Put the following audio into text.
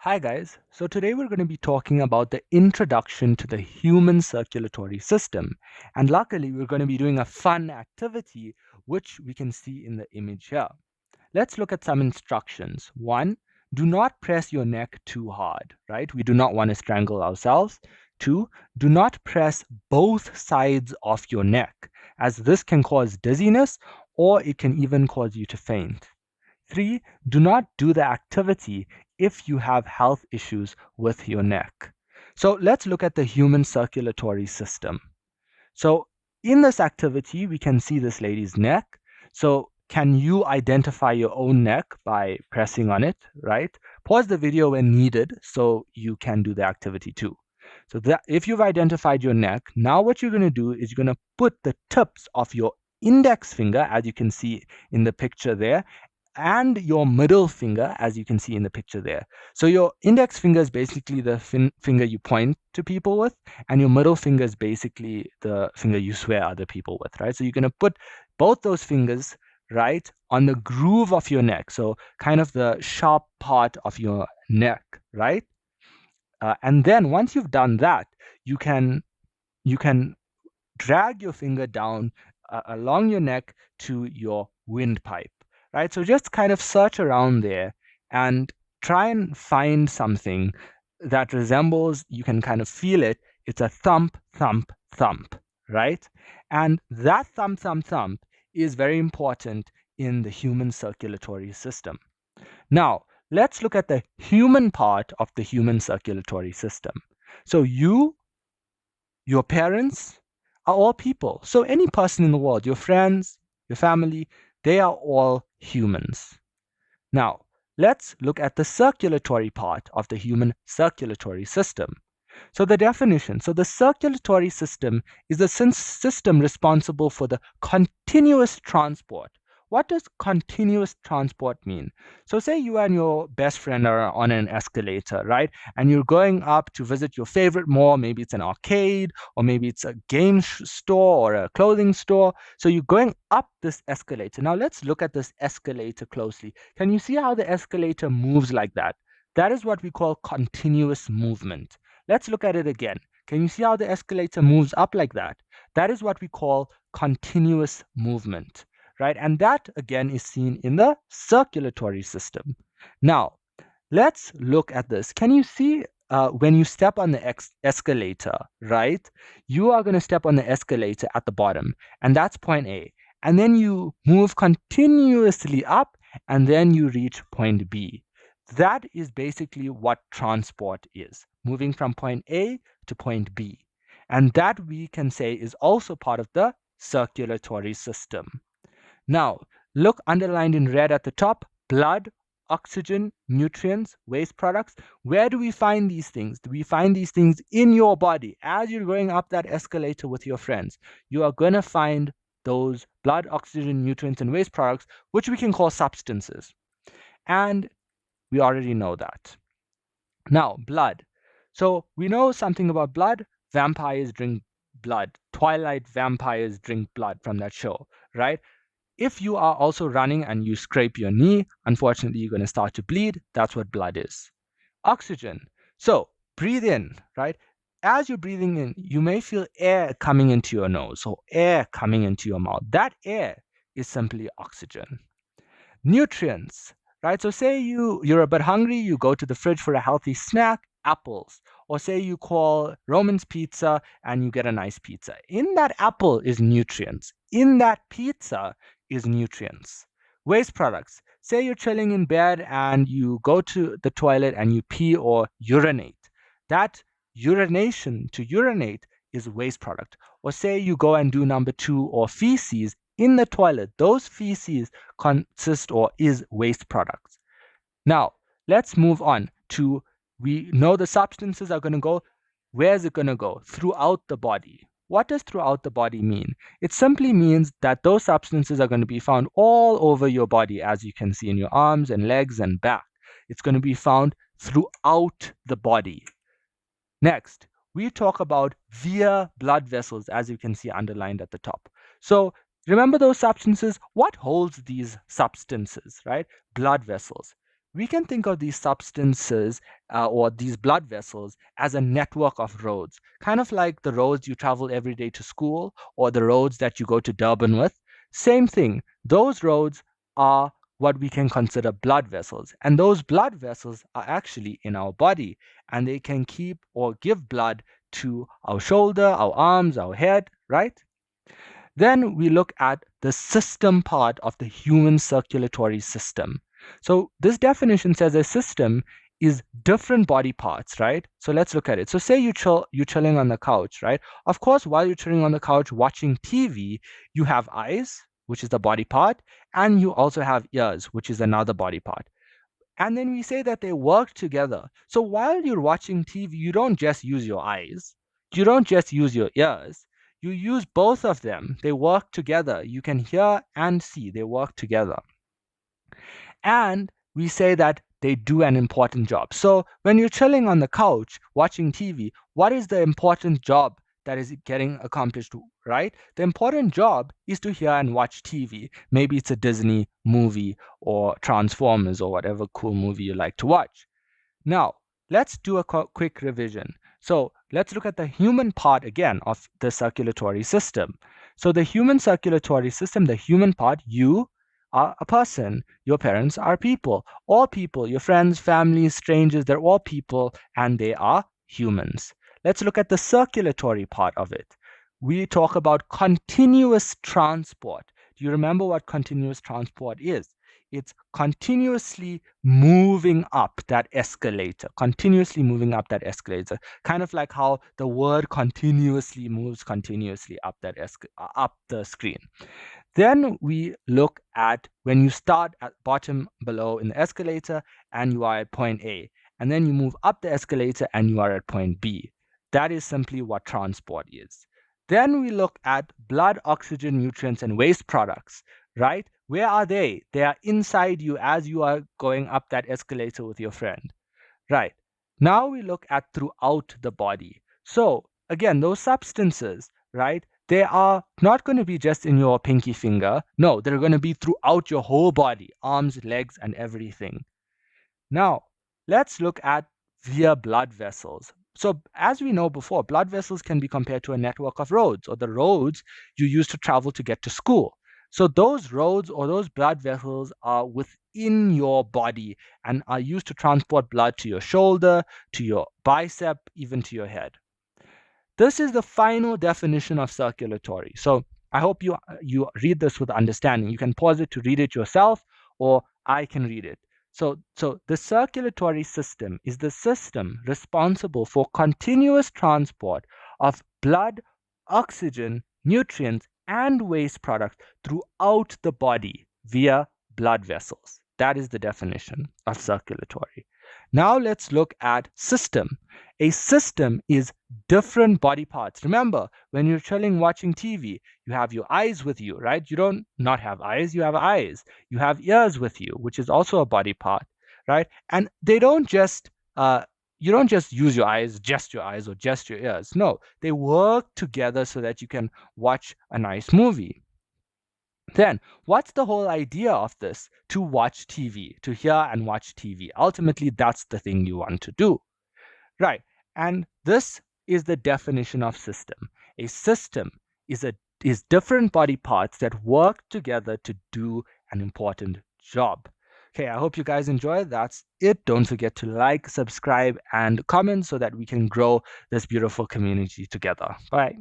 Hi guys, so today we're going to be talking about the introduction to the human circulatory system. And luckily we're going to be doing a fun activity which we can see in the image here. Let's look at some instructions. One, do not press your neck too hard, right? We do not want to strangle ourselves. Two, do not press both sides of your neck, as this can cause dizziness or it can even cause you to faint. Three, do not do the activity if you have health issues with your neck. So let's look at the human circulatory system. So in this activity, we can see this lady's neck. So can you identify your own neck by pressing on it, right? Pause the video when needed so you can do the activity too. So that if you've identified your neck, now what you're going to do is you're going to put the tips of your index finger, as you can see in the picture there, and your middle finger, as you can see in the picture there. So your index finger is basically the finger you point to people with, and your middle finger is basically the finger you swear other people with, right? So you're going to put both those fingers, right, on the groove of your neck. So kind of the sharp part of your neck, right? And then once you've done that, you can drag your finger down along your neck to your windpipe, right? So just kind of search around there and try and find something that resembles, you can kind of feel it. It's a thump, thump, thump, right? And that thump, thump, thump is very important in the human circulatory system. Now, let's look at the human part of the human circulatory system. So your parents are all people. So any person in the world, your friends, your family, they are all humans. Now, let's look at the circulatory part of the human circulatory system. So the definition, so the circulatory system is the system responsible for the continuous transport. What does continuous transport mean? So say you and your best friend are on an escalator, right? And you're going up to visit your favorite mall. Maybe it's an arcade, or maybe it's a game store or a clothing store. So you're going up this escalator. Now let's look at this escalator closely. Can you see how the escalator moves like that? That is what we call continuous movement. Let's look at it again. Can you see how the escalator moves up like that? That is what we call continuous movement, right? And that again is seen in the circulatory system. Now, let's look at this. Can you see when you step on the escalator, right? You are going to step on the escalator at the bottom, and that's point A. And then you move continuously up, and then you reach point B. That is basically what transport is, moving from point A to point B. And that we can say is also part of the circulatory system. Now, look underlined in red at the top, blood, oxygen, nutrients, waste products. Where do we find these things? Do we find these things in your body? As you're going up that escalator with your friends, you are going to find those blood, oxygen, nutrients, and waste products, which we can call substances. And we already know that. Now, blood. So we know something about blood. Vampires drink blood. Twilight vampires drink blood from that show, right? If you are also running and you scrape your knee, unfortunately, you're going to start to bleed. That's what blood is. Oxygen. So breathe in, right? As you're breathing in, you may feel air coming into your nose or air coming into your mouth. That air is simply oxygen. Nutrients, right? So say you're a bit hungry, you go to the fridge for a healthy snack, apples. Or say you call Roman's Pizza and you get a nice pizza. In that apple is nutrients. In that pizza is nutrients. Waste products. Say you're chilling in bed and you go to the toilet and you pee or urinate. That urination, to urinate, is waste product. Or say you go and do number 2 or feces in the toilet. Those feces consist or is waste products. Now, let's move on to, we know the substances are going to go. Where is it going to go? Throughout the body. What does throughout the body mean? It simply means that those substances are going to be found all over your body, as you can see in your arms and legs and back. It's going to be found throughout the body. Next, we talk about via blood vessels, as you can see underlined at the top. So remember those substances? What holds these substances, right? Blood vessels. we can think of these substances or these blood vessels as a network of roads, kind of like the roads you travel every day to school or the roads that you go to Durban with. Same thing. Those roads are what we can consider blood vessels. And those blood vessels are actually in our body, and they can keep or give blood to our shoulder, our arms, our head, right? Then we look at the system part of the human circulatory system. So this definition says a system is different body parts, right? So let's look at it. So say you're chilling on the couch, right? Of course, while you're chilling on the couch watching TV, you have eyes, which is the body part, and you also have ears, which is another body part. And then we say that they work together. So while you're watching TV, you don't just use your eyes, you don't just use your ears, you use both of them. They work together. You can hear and see, they work together. And we say that they do an important job. So when you're chilling on the couch watching TV, what is the important job that is getting accomplished, right? The important job is to hear and watch TV. Maybe it's a Disney movie or Transformers or whatever cool movie you like to watch. Now, let's do a quick revision. So let's look at the human part again of the circulatory system. So the human circulatory system, the human part, you are a person. Your parents are people, your friends, families, strangers, they're all people and they are humans. Let's look at the circulatory part of it. We talk about continuous transport. Do you remember what continuous transport is? It's continuously moving up that escalator, kind of like how the word continuously moves continuously up up the screen. Then we look at when you start at bottom below in the escalator and you are at point A, and then you move up the escalator and you are at point B. That is simply what transport is. Then we look at blood, oxygen, nutrients, and waste products, right? Where are they? They are inside you as you are going up that escalator with your friend. Right. Now we look at throughout the body. So again, those substances, right? They are not going to be just in your pinky finger. No, they're going to be throughout your whole body, arms, legs, and everything. Now, let's look at via blood vessels. So as we know before, blood vessels can be compared to a network of roads or the roads you use to travel to get to school. So those roads or those blood vessels are within your body and are used to transport blood to your shoulder, to your bicep, even to your head. This is the final definition of circulatory. So I hope you read this with understanding. You can pause it to read it yourself, or I can read it. So the circulatory system is the system responsible for continuous transport of blood, oxygen, nutrients, and waste products throughout the body via blood vessels. That is the definition of circulatory. Now let's look at system. A system is different body parts. Remember, when you're chilling watching TV, you have your eyes with you, right? You don't not have eyes, you have eyes. You have ears with you, which is also a body part, right? And they don't just you don't just use your eyes, or just your ears. No, they work together so that you can watch a nice movie. Then, what's the whole idea of this? To watch TV, to hear and watch TV. Ultimately, that's the thing you want to do. Right. And this is the definition of system. A system is different body parts that work together to do an important job. Okay, I hope you guys enjoyed. That's it. Don't forget to like, subscribe, and comment so that we can grow this beautiful community together. Bye.